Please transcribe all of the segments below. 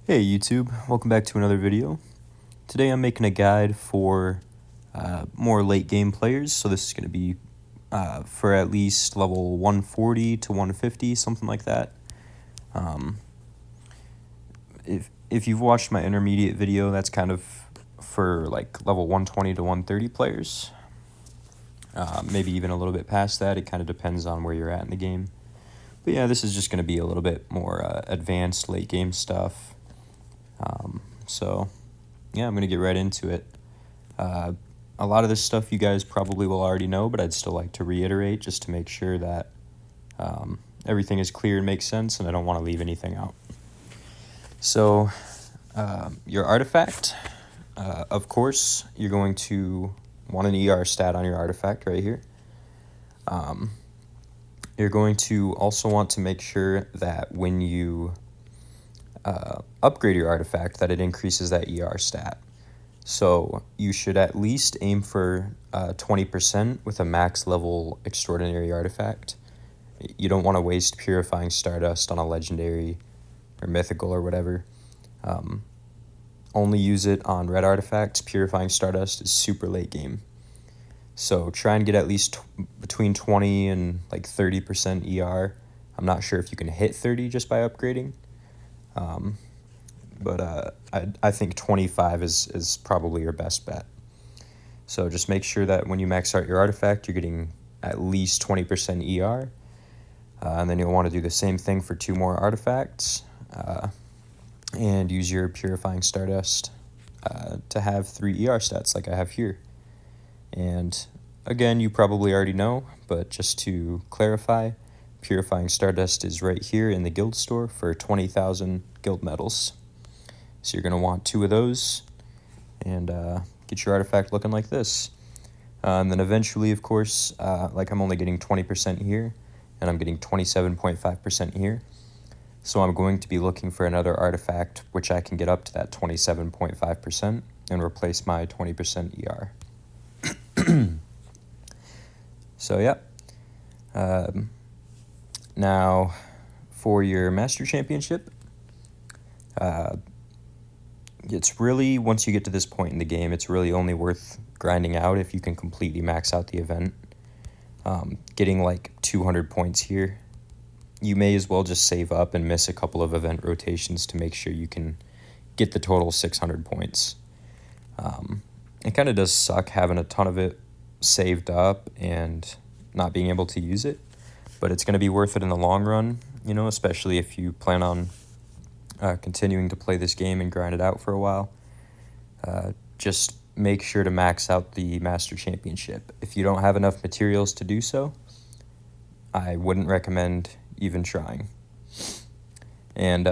Hey YouTube, welcome back to another video. Today I'm making a guide for more late game players, so this is going to be for at least level 140 to 150, something like that. If you've watched my intermediate video, that's kind of for like level 120 to 130 players. Maybe even a little bit past that, it kind of depends on where you're at in the game. But yeah, this is just going to be a little bit more advanced late game stuff. So yeah, I'm going to get right into it. A lot of this stuff you guys probably will already know, but I'd still like to reiterate just to make sure that everything is clear and makes sense, and I don't want to leave anything out. So your artifact, of course, you're going to want an ER stat on your artifact right here. You're going to also want to make sure that when you upgrade your artifact that it increases that ER stat. So you should at least aim for 20% with a max level extraordinary artifact. You don't want to waste purifying stardust on a legendary or mythical or whatever. Only use it on red artifacts. Purifying stardust is super late game. So try and get at least between 20 and like 30% ER. I'm not sure if you can hit 30 just by upgrading. But I think 25 is probably your best bet. So just make sure that when you max out your artifact, you're getting at least 20% ER. And then you'll want to do the same thing for 2 more artifacts. And use your Purifying Stardust to have 3 ER stats like I have here. And again, you probably already know, but just to clarify, Purifying Stardust is right here in the guild store for 20,000 guild medals. So you're going to want 2 of those and get your artifact looking like this. And then eventually, of course, like I'm only getting 20% here, and I'm getting 27.5% here. So I'm going to be looking for another artifact which I can get up to that 27.5% and replace my 20% ER. So yeah. Now for your Master Championship, it's really, once you get to this point in the game, it's really only worth grinding out if you can completely max out the event. Getting like 200 points here, you may as well just save up and miss a couple of event rotations to make sure you can get the total 600 points. It kind of does suck having a ton of it saved up and not being able to use it, but it's going to be worth it in the long run, you know, especially if you plan on continuing to play this game and grind it out for a while. Just make sure to max out the Master Championship. If you don't have enough materials to do so, I wouldn't recommend even trying. And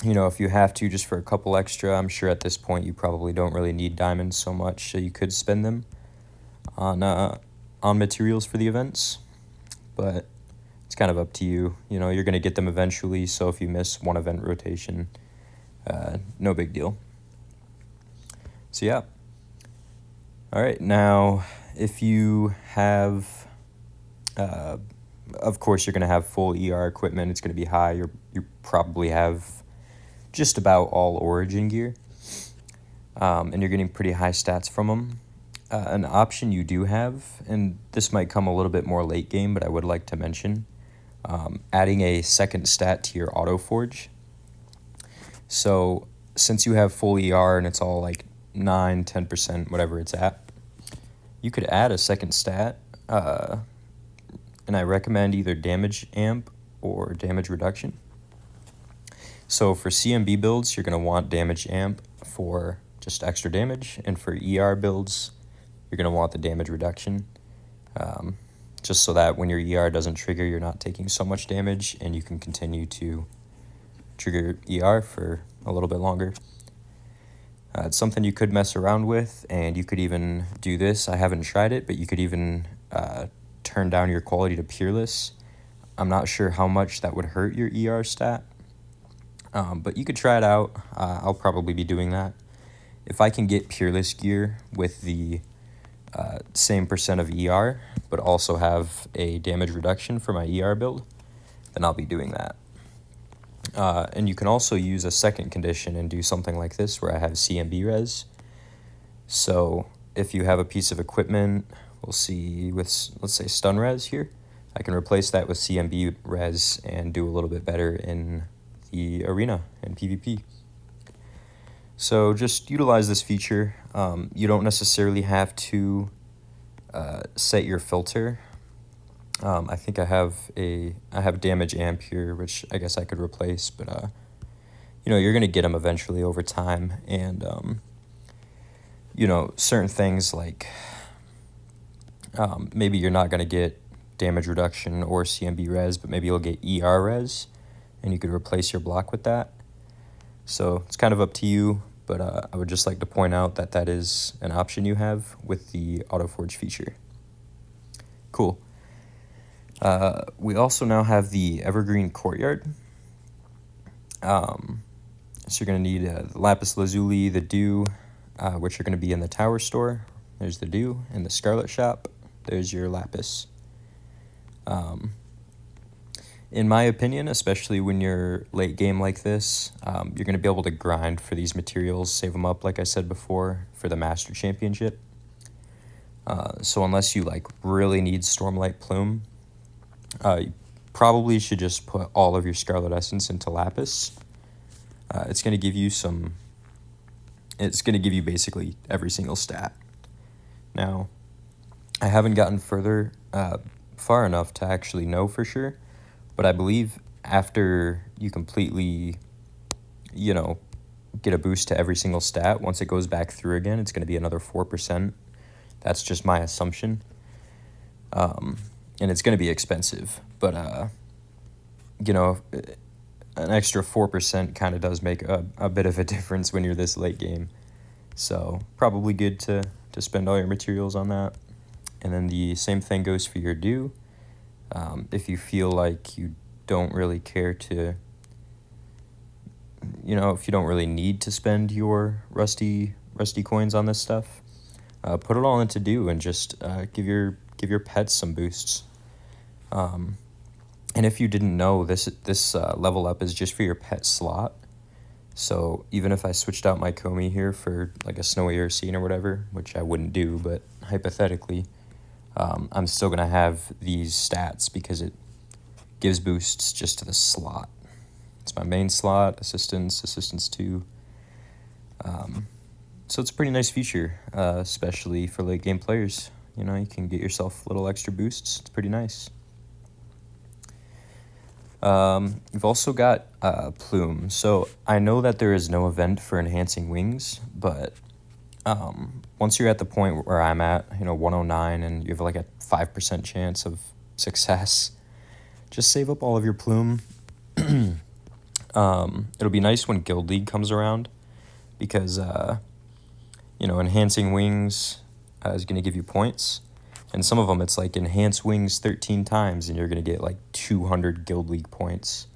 you know, if you have to just for a couple extra, I'm sure at this point you probably don't really need diamonds so much, so you could spend them on materials for the events, but it's kind of up to you. You know, you're going to get them eventually, so if you miss one event rotation, no big deal. So yeah. All right, now if you have, of course, you're going to have full ER equipment. It's going to be high. You probably have just about all Origin gear, and you're getting pretty high stats from them. An option you do have, and this might come a little bit more late game, but I would like to mention, adding a second stat to your auto forge. So since you have full ER and it's all like 9-10%, whatever it's at, you could add a second stat, and I recommend either damage amp or damage reduction. So for CMB builds, you're going to want damage amp for just extra damage, and for ER builds, you're going to want the damage reduction, just so that when your ER doesn't trigger, you're not taking so much damage, and you can continue to trigger ER for a little bit longer. It's something you could mess around with, and you could even do this. I haven't tried it, but you could even turn down your quality to Peerless. I'm not sure how much that would hurt your ER stat, but you could try it out. I'll probably be doing that. If I can get Peerless gear with the same percent of ER, but also have a damage reduction for my ER build, then I'll be doing that. And you can also use a second condition and do something like this where I have CMB res. So if you have a piece of equipment, we'll see with, let's say, stun res here, I can replace that with CMB res and do a little bit better in the arena and PvP. So just utilize this feature. You don't necessarily have to set your filter. I think I have damage amp here, which I guess I could replace, but you know, you're gonna get them eventually over time, and you know, certain things like maybe you're not gonna get damage reduction or CMB res, but maybe you'll get ER res, and you could replace your block with that. So it's kind of up to you, but I would just like to point out that that is an option you have with the AutoForge feature. Cool. We also now have the Evergreen Courtyard. So you're going to need the Lapis Lazuli, the Dew, which are going to be in the Tower Store. There's the Dew. In the Scarlet Shop, there's your Lapis. In my opinion, especially when you're late game like this, you're going to be able to grind for these materials, save them up, like I said before, for the Master Championship. So unless you like really need Stormlight Plume, you probably should just put all of your Scarlet Essence into Lapis. It's going to give you basically every single stat. Now, I haven't gotten far enough to actually know for sure, but I believe after you completely, you know, get a boost to every single stat, once it goes back through again, it's going to be another 4%. That's just my assumption. And it's going to be expensive, but, you know, an extra 4% kind of does make a bit of a difference when you're this late game. So probably good to spend all your materials on that. And then the same thing goes for your Dew. If you feel like you don't really care to, you know, if you don't really need to spend your rusty coins on this stuff, put it all into Dew and just give your pets some boosts. And if you didn't know, this level up is just for your pet slot. So even if I switched out my Comey here for like a Snowy Ursine or whatever, which I wouldn't do, but hypothetically, I'm still going to have these stats because it gives boosts just to the slot. It's my main slot, assistance 2. So it's a pretty nice feature, especially for late game players. You know, you can get yourself little extra boosts. It's pretty nice. You've also got Plume. So I know that there is no event for enhancing wings, but once you're at the point where I'm at, you know, 109, and you have like a 5% chance of success, just save up all of your Plume. It'll be nice when Guild League comes around because, you know, enhancing wings is going to give you points. And some of them, it's like enhance wings 13 times, and you're going to get like 200 Guild League points.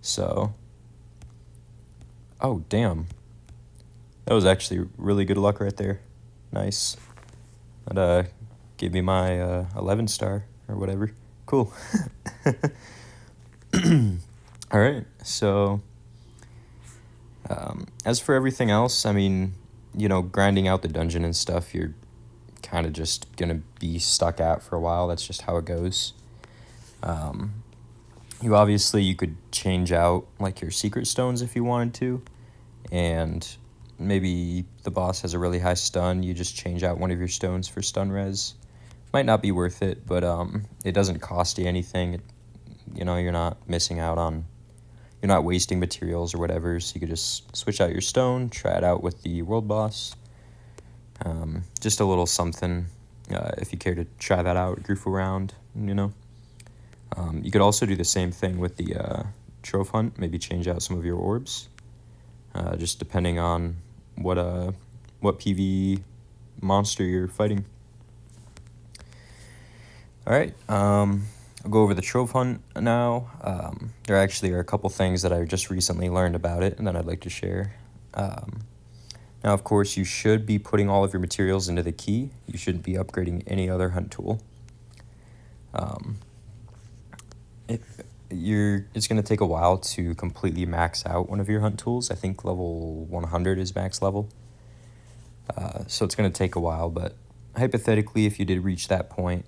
So, oh, damn. That was actually really good luck right there. Nice. That gave me my 11 star or whatever. Cool. All right. So, as for everything else, I mean, you know, grinding out the dungeon and stuff, you're kind of just going to be stuck at for a while. That's just how it goes. You could change out like your secret stones if you wanted to, and maybe the boss has a really high stun, you just change out one of your stones for stun res. Might not be worth it, but it doesn't cost you anything. You know, you're not missing out on, you're not wasting materials or whatever, so you could just switch out your stone, try it out with the world boss. Just a little something, if you care to try that out, goof around, you know. You could also do the same thing with the Trove Hunt, maybe change out some of your orbs, just depending on what PvE monster you're fighting. All right, I'll go over the Trove Hunt now. There actually are a couple things that I just recently learned about it and that I'd like to share. Now, of course, you should be putting all of your materials into the key. You shouldn't be upgrading any other hunt tool. it's going to take a while to completely max out one of your hunt tools. I think level 100 is max level. So it's going to take a while, but hypothetically, if you did reach that point,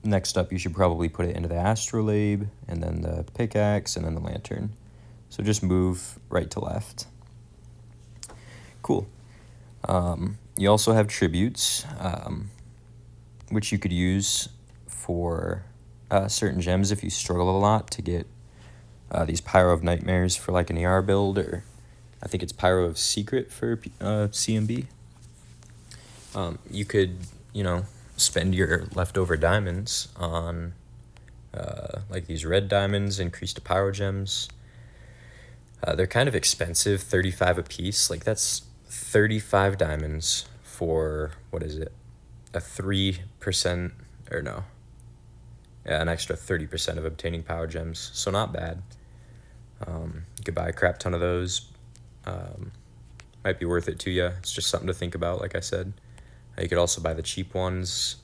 next up you should probably put it into the astrolabe, and then the pickaxe, and then the lantern. So just move right to left. Cool. You also have tributes, which you could use for certain gems if you struggle a lot to get these Pyro of Nightmares for like an ER build, or I think it's Pyro of Secret for CMB. You could, spend your leftover diamonds on like these red diamonds, increase to Pyro gems. They're kind of expensive, 35 a piece. Like that's 35 diamonds for, what is it? A 3%, or no. Yeah, an extra 30% of obtaining power gems. So not bad. You could buy a crap ton of those. Might be worth it to you. It's just something to think about, like I said. You could also buy the cheap ones.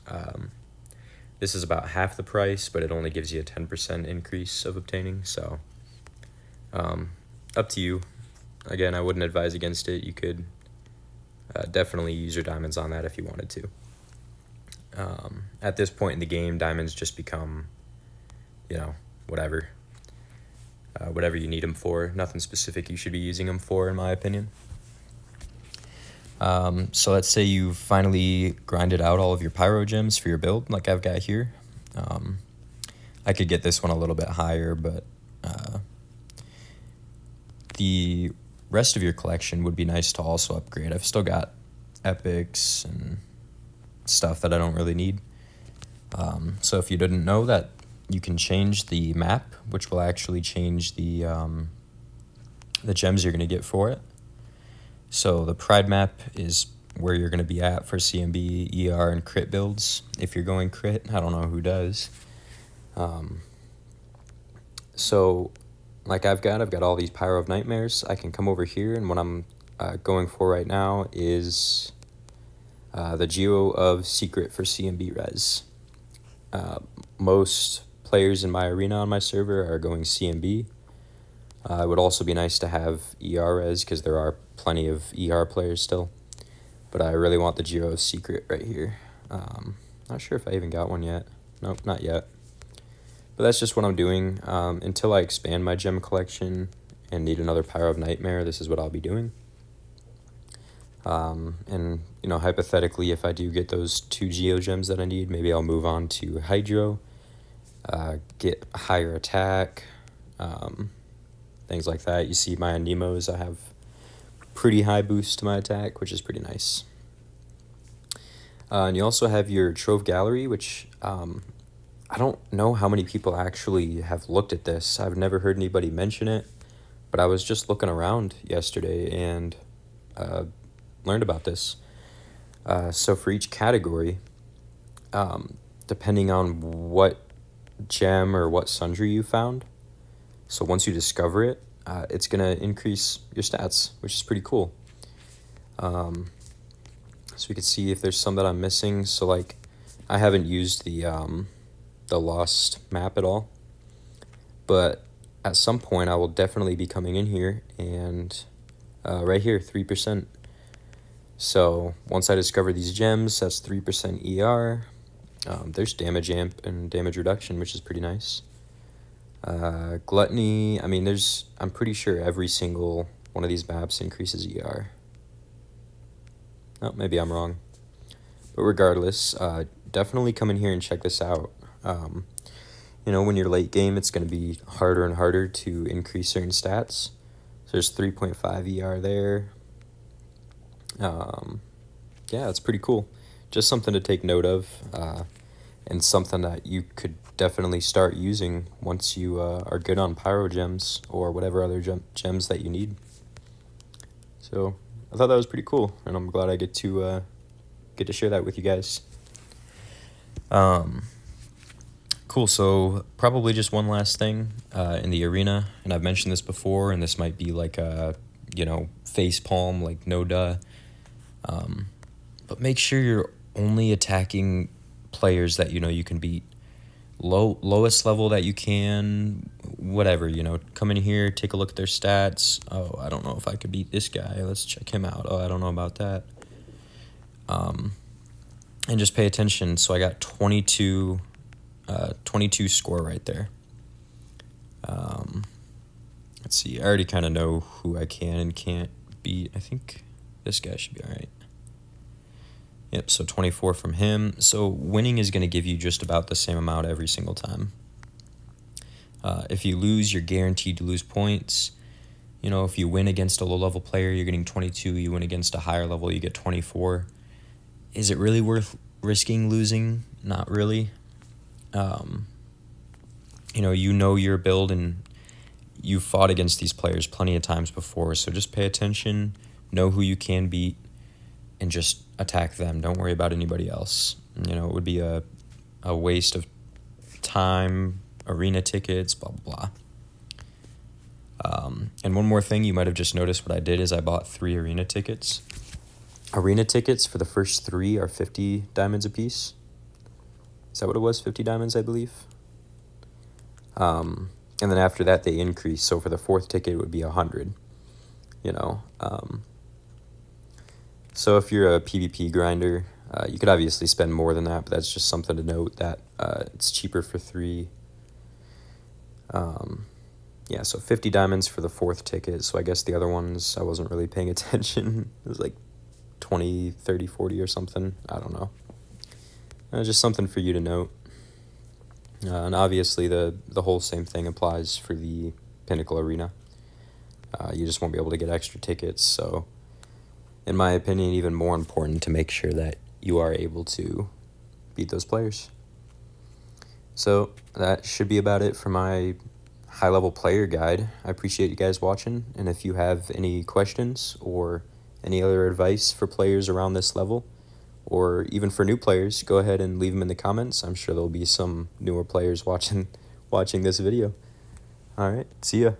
This is about half the price, but it only gives you a 10% increase of obtaining. So up to you. Again, I wouldn't advise against it. You could definitely use your diamonds on that if you wanted to. At this point in the game, diamonds just become, whatever. Whatever you need them for. Nothing specific you should be using them for, in my opinion. So let's say you've finally grinded out all of your pyro gems for your build, like I've got here. I could get this one a little bit higher, but the rest of your collection would be nice to also upgrade. I've still got epics and stuff that I don't really need. So if you didn't know that, you can change the map, which will actually change the gems you're going to get for it. So the Pride map is where you're going to be at for CMB, ER, and crit builds. If you're going crit, I don't know who does. So like I've got all these Pyro of Nightmares. I can come over here, and what I'm going for right now is the Geo of Secret for CMB res. Most players in my arena on my server are going CMB. It would also be nice to have ER res, because there are plenty of ER players still. But I really want the Geo of Secret right here. Not sure if I even got one yet. Nope, not yet. But that's just what I'm doing. Until I expand my gem collection and need another Pyro of Nightmare, this is what I'll be doing. And, hypothetically, if I do get those 2 Geo gems that I need, maybe I'll move on to Hydro, get higher attack, things like that. You see my Nemos, I have pretty high boost to my attack, which is pretty nice. And you also have your Trove Gallery, which I don't know how many people actually have looked at this. I've never heard anybody mention it, but I was just looking around yesterday and learned about this. So for each category, depending on what gem or what sundry you found, so once you discover it, it's going to increase your stats, which is pretty cool. So we can see if there's some that I'm missing. So like, I haven't used the Lost map at all, but at some point I will definitely be coming in here, and right here, 3%. So once I discover these gems, that's 3% ER. There's damage amp and damage reduction, which is pretty nice. Gluttony, I'm pretty sure every single one of these maps increases ER. Oh, maybe I'm wrong. But regardless, definitely come in here and check this out. When you're late game, it's going to be harder and harder to increase certain stats. So there's 3.5 ER there. Yeah, it's pretty cool. Just something to take note of, and something that you could definitely start using once you are good on pyro gems or whatever other gems that you need. So I thought that was pretty cool, and I'm glad I get to share that with you guys. Cool, so probably just one last thing in the arena, and I've mentioned this before, and this might be like a, face palm, like no duh. But make sure you're only attacking players that you can beat. lowest level that you can, whatever, you know, come in here, take a look at their stats. Oh, I don't know if I could beat this guy. Let's check him out. Oh, I don't know about that. And just pay attention. So I got 22 score right there. Let's see. I already kind of know who I can and can't beat. I think this guy should be all right. Yep, so 24 from him. So winning is going to give you just about the same amount every single time. If you lose, you're guaranteed to lose points. You know, if you win against a low-level player, you're getting 22. You win against a higher level, you get 24. Is it really worth risking losing? Not really. You know your build, and you've fought against these players plenty of times before, so just pay attention, know who you can beat, and just attack them. Don't worry about anybody else. You know, it would be a waste of time, arena tickets, blah, blah, blah. And one more thing, you might have just noticed what I did is I bought 3 arena tickets. Arena tickets for the first 3 are 50 diamonds a piece. Is that what it was? 50 diamonds, I believe. And then after that, they increase. So for the 4th ticket, it would be 100. You know. So if you're a PvP grinder, you could obviously spend more than that, but that's just something to note that it's cheaper for 3. Yeah, so 50 diamonds for the 4th ticket. So I guess the other ones, I wasn't really paying attention. It was like 20, 30, 40 or something. I don't know. Just something for you to note. And obviously the whole same thing applies for the Pinnacle Arena. You just won't be able to get extra tickets. So in my opinion, even more important to make sure that you are able to beat those players. So that should be about it for my high-level player guide. I appreciate you guys watching, and if you have any questions or any other advice for players around this level, or even for new players, go ahead and leave them in the comments. I'm sure there'll be some newer players watching this video. All right, see ya.